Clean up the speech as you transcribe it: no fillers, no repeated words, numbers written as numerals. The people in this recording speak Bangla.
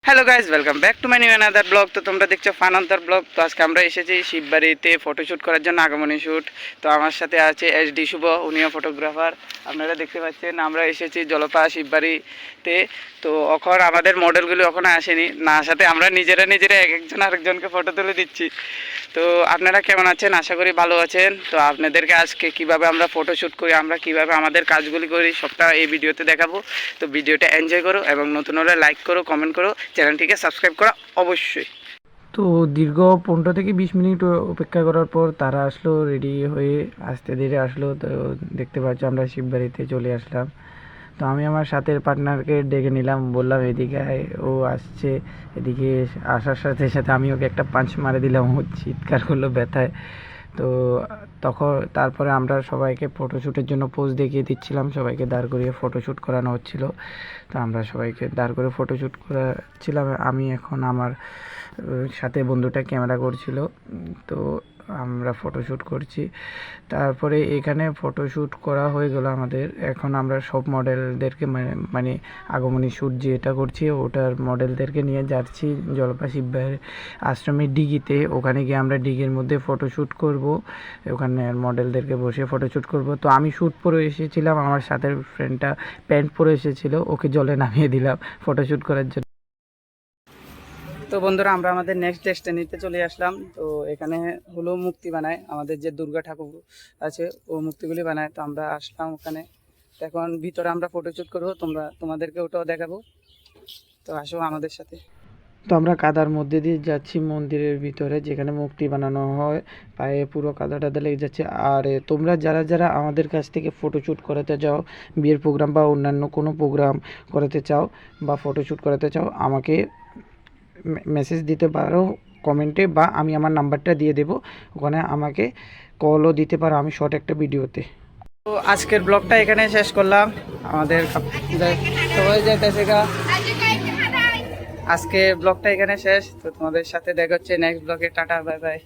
Hello guys, welcome back to my new another blog. তো তোমরা দেখছো ফানান্তার ব্লগ। তো আজকে আমরা এসেছি শিববাড়িতে ফটোশ্যুট করার জন্য, আগমনী শ্যুট। তো আমার সাথে আছে SD শুভ, উনিও ফটোগ্রাফার। আপনারা দেখতে পাচ্ছেন আমরা এসেছি জলপা শিববাড়িতে। তো এখন আমাদের মডেলগুলি এখনও আসেনি, না আসাতে আমরা নিজেরা এক একজন আরেকজনকে ফটো তুলে দিচ্ছি। তো আপনারা কেমন আছেন? আশা করি ভালো আছেন। তো আপনাদেরকে আজকে কিভাবে আমরা ফটোশ্যুট করি, আমরা কিভাবে আমাদের কাজগুলি করি, সবটা এই ভিডিওতে দেখাবো। তো ভিডিওটা এনজয় করো এবং নতুন হলে লাইক করো, কমেন্ট করো, চ্যানেলটিকে সাবস্ক্রাইব করা অবশ্যই। তো দীর্ঘ 15 থেকে 20 মিনিট অপেক্ষা করার পর তারা আসলো, রেডি হয়ে আস্তে ধীরে আসলো। তো দেখতে পাচ্ছ আমরা শিববাড়িতে চলে আসলাম। তো আমি আমার সাথে পার্টনারকে ডেকে নিলাম, বললাম এদিকে আয়। ও আসছে। এদিকে আসার সাথে সাথে আমি ওকে একটা পাঞ্চ মারে দিলাম, ও চিৎকার করলো ব্যথায়। তো তারপরে আমরা সবাইকে ফটোশ্যুটের জন্য পোজ দেখিয়ে দিচ্ছিলাম, সবাইকে দাঁড় করিয়ে ফটোশ্যুট করানো হচ্ছিল। তো আমরা সবাইকে দাঁড় করে ফটোশ্যুট করাচ্ছিলাম। আমি এখন আমার সাথে বন্ধুটা ক্যামেরা করছিল। তো আমরা ফটোশ্যুট করছি। তারপরে এখানে ফটোশ্যুট করা হয়ে গেল আমাদের। এখন আমরা সব মডেলদেরকে মানে আগমনী শ্যুট যেটা করছি ওটার মডেলদেরকে নিয়ে যাচ্ছি জলপা শিববাড়ির আশ্রমের ডিগিতে। ওখানে গিয়ে আমরা ডিগির মধ্যে ফটোশ্যুট করব, ওখানে মডেলদেরকে বসে ফটোশ্যুট করব। তো আমি শ্যুট পরে এসেছিলাম, আমার সাথে ফ্রেন্ডটা প্যান্ট পরে এসেছিল, ওকে জলে নামিয়ে দিলাম ফটোশ্যুট করার জন্য। তো বন্ধুরা, আমরা আমাদের নেক্সট ডেস্টিনিতে চলে আসলাম। তো এখানে হলো মূর্তি বানায়, আমাদের যে দুর্গা ঠাকুর আছে ও মূর্তিগুলি বানায়। তো আমরা আসলাম ওখানে। তো এখন ভিতরে আমরা ফটোশ্যুট করবো, তোমাদেরকে ওটাও দেখাবো। তো আসো আমাদের সাথে। তো আমরা কাদার মধ্যে দিয়ে যাচ্ছি মন্দিরের ভিতরে, যেখানে মূর্তি বানানো হয়। পায়ে পুরো কাদা টাদা লেগে যাচ্ছে। আর তোমরা যারা যারা আমাদের কাছ থেকে ফটোশ্যুট করাতে চাও, বিয়ের প্রোগ্রাম বা অন্যান্য কোনো প্রোগ্রাম করাতে চাও বা ফটোশ্যুট করাতে চাও, আমাকে মেসেজ দিতে পারো কমেন্টে, বা আমি আমার নাম্বারটা দিয়ে দেবো, ওখানে আমাকে কলও দিতে পারো আমি শর্ট একটা ভিডিওতে। তো আজকের ব্লগটা এখানে শেষ করলাম। আমাদের সবাই যাইতেছে গা। আজকে ব্লগটা এখানে শেষ। তো তোমাদের সাথে দেখা হচ্ছে নেক্সট ব্লগে। Tata, bye bye.